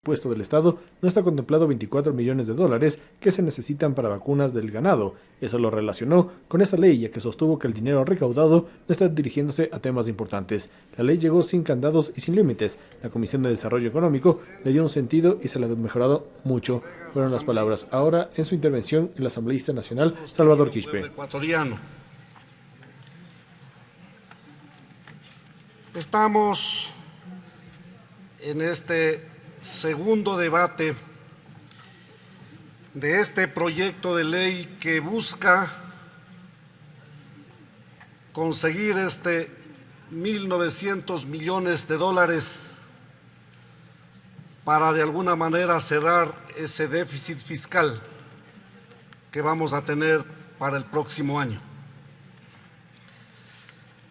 presupuesto del Estado no está contemplado 24 millones de dólares que se necesitan para vacunas del ganado. Eso lo relacionó con esa ley, ya que sostuvo que el dinero recaudado no está dirigiéndose a temas importantes. La ley llegó sin candados y sin límites. La Comisión de Desarrollo Económico le dio un sentido y se la ha mejorado mucho. Fueron las palabras. Ahora, en su intervención, el asambleísta nacional Salvador Quispe. Estamos en este segundo debate de este proyecto de ley que busca conseguir 1.900 millones de dólares para de alguna manera cerrar ese déficit fiscal que vamos a tener para el próximo año.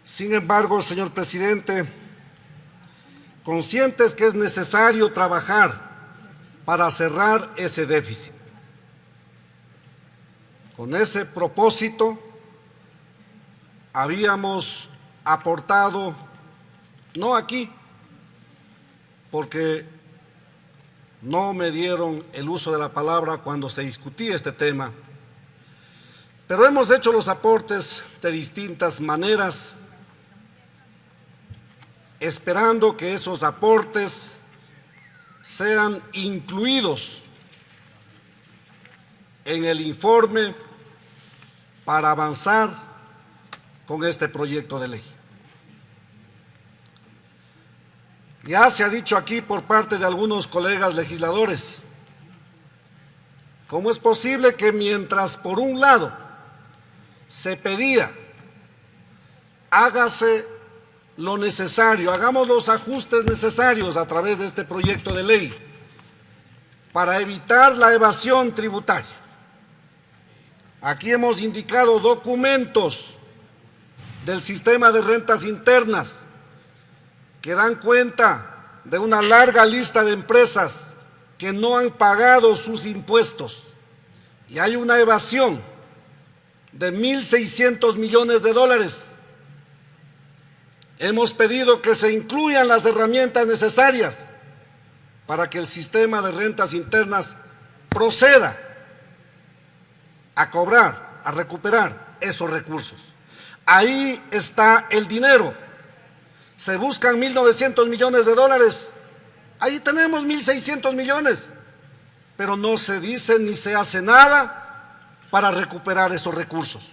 Sin embargo, señor presidente, conscientes que es necesario trabajar para cerrar ese déficit. Con ese propósito, habíamos aportado, no aquí, porque no me dieron el uso de la palabra cuando se discutía este tema, pero hemos hecho los aportes de distintas maneras, esperando que esos aportes sean incluidos en el informe para avanzar con este proyecto de ley. Ya se ha dicho aquí por parte de algunos colegas legisladores, ¿cómo es posible que mientras por un lado se pedía hágase lo necesario, hagamos los ajustes necesarios a través de este proyecto de ley para evitar la evasión tributaria? Aquí hemos indicado documentos del sistema de rentas internas que dan cuenta de una larga lista de empresas que no han pagado sus impuestos y hay una evasión de 1.600 millones de dólares. Hemos pedido que se incluyan las herramientas necesarias para que el sistema de rentas internas proceda a cobrar, a recuperar esos recursos. Ahí está el dinero. Se buscan 1.900 millones de dólares. Ahí tenemos 1.600 millones, pero no se dice ni se hace nada para recuperar esos recursos.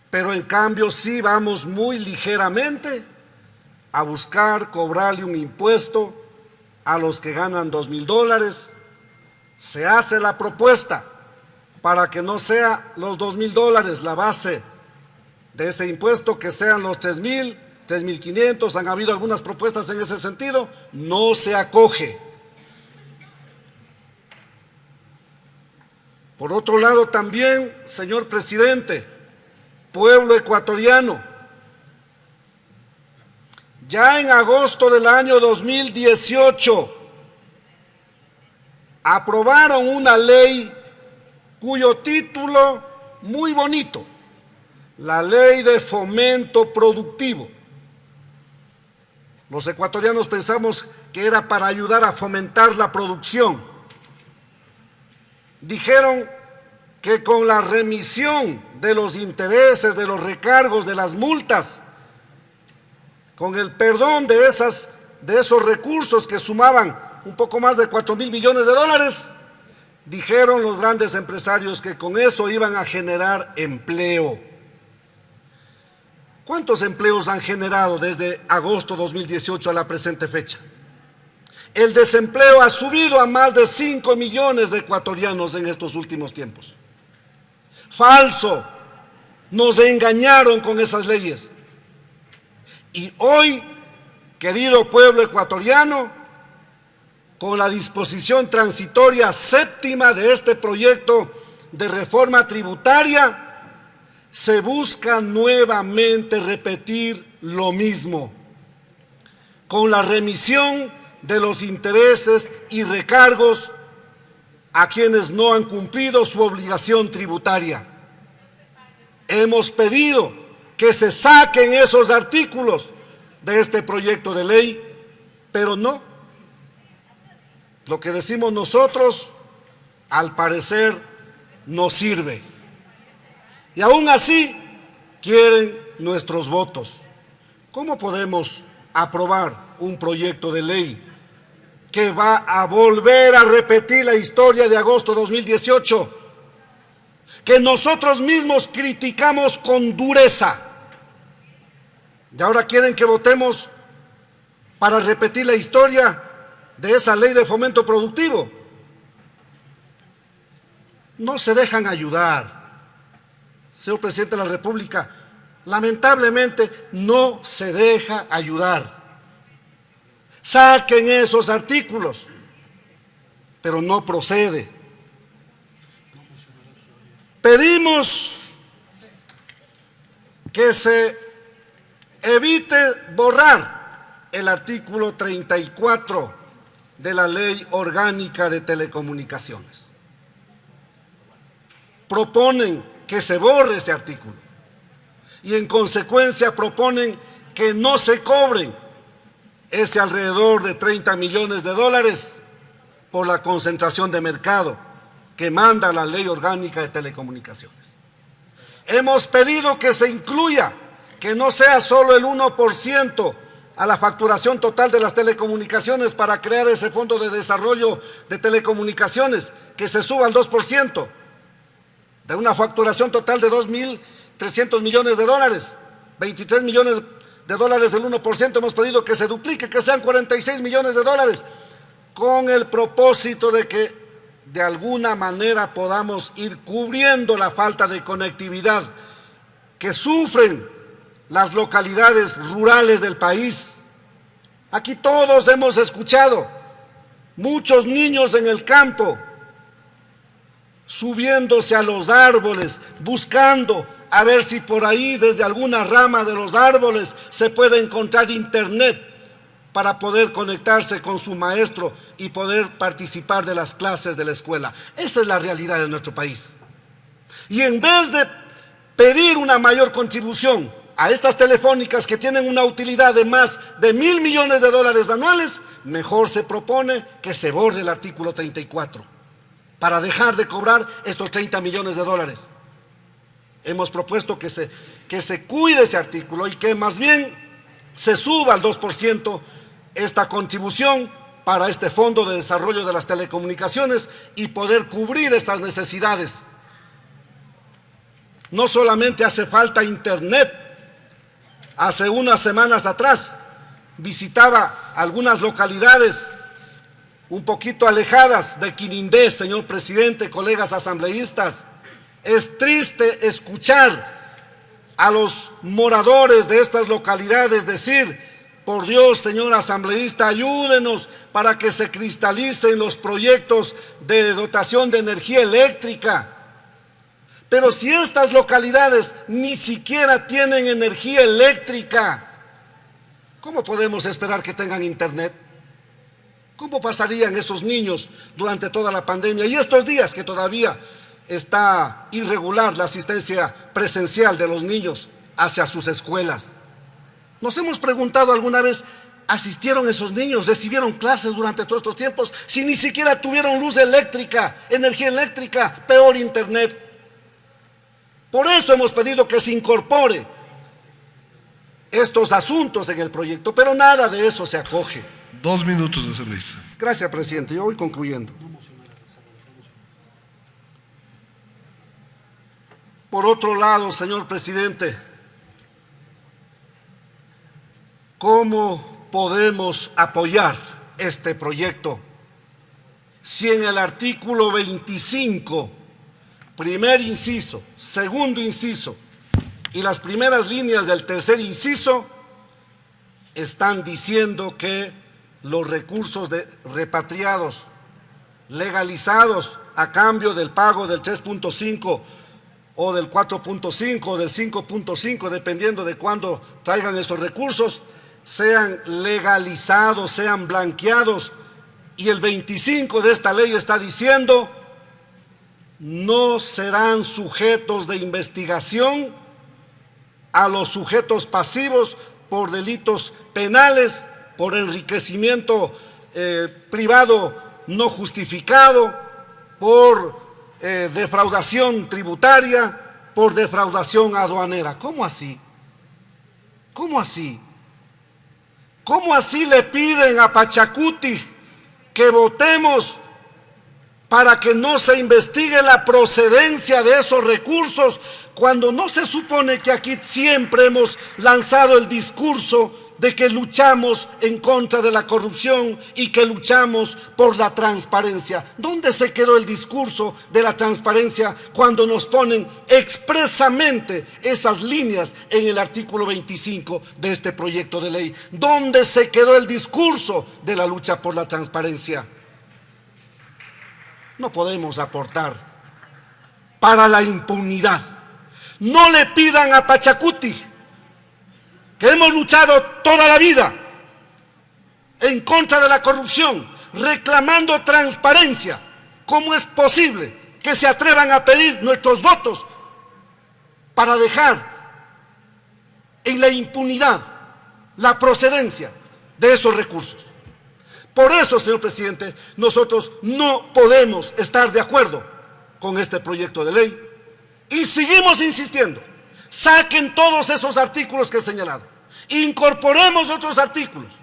Pero en cambio sí vamos muy ligeramente a buscar cobrarle un impuesto a los que ganan 2.000 dólares. Se hace la propuesta para que no sea los 2.000 dólares la base de ese impuesto, que sean los 3.000, 3.500, han habido algunas propuestas en ese sentido, no se acoge. Por otro lado también, señor presidente, pueblo ecuatoriano, ya en agosto del año 2018 aprobaron una ley cuyo título muy bonito, la Ley de Fomento Productivo. Los ecuatorianos pensamos que era para ayudar a fomentar la producción. Dijeron que con la remisión de los intereses, de los recargos, de las multas, con el perdón de esos recursos que sumaban un poco más de 4.000 millones de dólares, dijeron los grandes empresarios que con eso iban a generar empleo. ¿Cuántos empleos han generado desde agosto 2018 a la presente fecha? El desempleo ha subido a más de 5 millones de ecuatorianos en estos últimos tiempos. Falso, nos engañaron con esas leyes. Y hoy, querido pueblo ecuatoriano, con la disposición transitoria séptima de este proyecto de reforma tributaria, se busca nuevamente repetir lo mismo, con la remisión de los intereses y recargos a quienes no han cumplido su obligación tributaria. Hemos pedido que se saquen esos artículos de este proyecto de ley, pero no. Lo que decimos nosotros, al parecer, no sirve. Y aún así, quieren nuestros votos. ¿Cómo podemos aprobar un proyecto de ley que va a volver a repetir la historia de agosto de 2018, que nosotros mismos criticamos con dureza? Y ahora quieren que votemos para repetir la historia de esa ley de fomento productivo. No se dejan ayudar, señor presidente de la República. Lamentablemente no se deja ayudar. Saquen esos artículos, pero no procede. Pedimos que se evite borrar el artículo 34 de la Ley Orgánica de Telecomunicaciones. Proponen que se borre ese artículo y en consecuencia proponen que no se cobren ese alrededor de 30 millones de dólares por la concentración de mercado que manda la Ley Orgánica de Telecomunicaciones. Hemos pedido que se incluya, que no sea solo el 1% a la facturación total de las telecomunicaciones para crear ese fondo de desarrollo de telecomunicaciones, que se suba al 2%, de una facturación total de 2.300 millones de dólares, 23 millones de dólares del 1%, hemos pedido que se duplique, que sean 46 millones de dólares, con el propósito de que de alguna manera podamos ir cubriendo la falta de conectividad que sufren las localidades rurales del país. Aquí todos hemos escuchado, muchos niños en el campo, subiéndose a los árboles, buscando a ver si por ahí, desde alguna rama de los árboles, se puede encontrar internet para poder conectarse con su maestro y poder participar de las clases de la escuela. Esa es la realidad de nuestro país. Y en vez de pedir una mayor contribución a estas telefónicas que tienen una utilidad de más de 1.000 millones de dólares anuales, mejor se propone que se borre el artículo 34 para dejar de cobrar estos 30 millones de dólares. Hemos propuesto que se cuide ese artículo y que más bien se suba al 2% esta contribución para este Fondo de Desarrollo de las Telecomunicaciones y poder cubrir estas necesidades. No solamente hace falta internet. Hace unas semanas atrás visitaba algunas localidades un poquito alejadas de Quirindé, señor presidente, colegas asambleístas. Es triste escuchar a los moradores de estas localidades decir: por Dios, señor asambleísta, ayúdenos para que se cristalicen los proyectos de dotación de energía eléctrica. Pero si estas localidades ni siquiera tienen energía eléctrica, ¿cómo podemos esperar que tengan internet? ¿Cómo pasarían esos niños durante toda la pandemia y estos días que todavía está irregular la asistencia presencial de los niños hacia sus escuelas? Nos hemos preguntado alguna vez, ¿asistieron esos niños? ¿Recibieron clases durante todos estos tiempos? Si ni siquiera tuvieron luz eléctrica, energía eléctrica, peor internet. Por eso hemos pedido que se incorpore estos asuntos en el proyecto, pero nada de eso se acoge. 2 minutos de servicio. Gracias, presidente. Yo voy concluyendo. Por otro lado, señor presidente, ¿cómo podemos apoyar este proyecto si en el artículo 25, primer inciso, segundo inciso y las primeras líneas del tercer inciso están diciendo que los recursos repatriados, legalizados a cambio del pago del 3.5 o del 4.5 o del 5.5, dependiendo de cuándo traigan esos recursos, sean legalizados, sean blanqueados? Y el 25 de esta ley está diciendo: no serán sujetos de investigación a los sujetos pasivos por delitos penales, por enriquecimiento privado no justificado, por defraudación tributaria, por defraudación aduanera. ¿Cómo así? ¿Cómo así? ¿Cómo así le piden a Pachacuti que votemos para que no se investigue la procedencia de esos recursos, cuando no se supone que aquí siempre hemos lanzado el discurso de que luchamos en contra de la corrupción y que luchamos por la transparencia? ¿Dónde se quedó el discurso de la transparencia cuando nos ponen expresamente esas líneas en el artículo 25 de este proyecto de ley? ¿Dónde se quedó el discurso de la lucha por la transparencia? No podemos aportar para la impunidad. No le pidan a Pachacuti, que hemos luchado toda la vida en contra de la corrupción, reclamando transparencia. ¿Cómo es posible que se atrevan a pedir nuestros votos para dejar en la impunidad la procedencia de esos recursos? Por eso, señor presidente, nosotros no podemos estar de acuerdo con este proyecto de ley y seguimos insistiendo. Saquen todos esos artículos que he señalado, incorporemos otros artículos,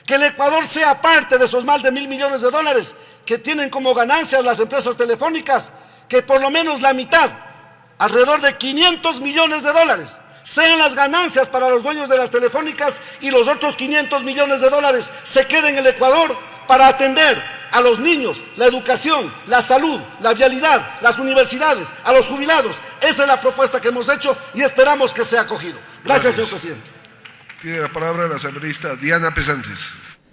que el Ecuador sea parte de esos más de $1.000 millones que tienen como ganancias las empresas telefónicas, que por lo menos la mitad, alrededor de $500 millones, sean las ganancias para los dueños de las telefónicas y los otros $500 millones se queden en el Ecuador para atender a los niños, la educación, la salud, la vialidad, las universidades, a los jubilados. Esa es la propuesta que hemos hecho y esperamos que sea acogido. Gracias, señor presidente. Tiene la palabra la asambleísta Diana Pesantes.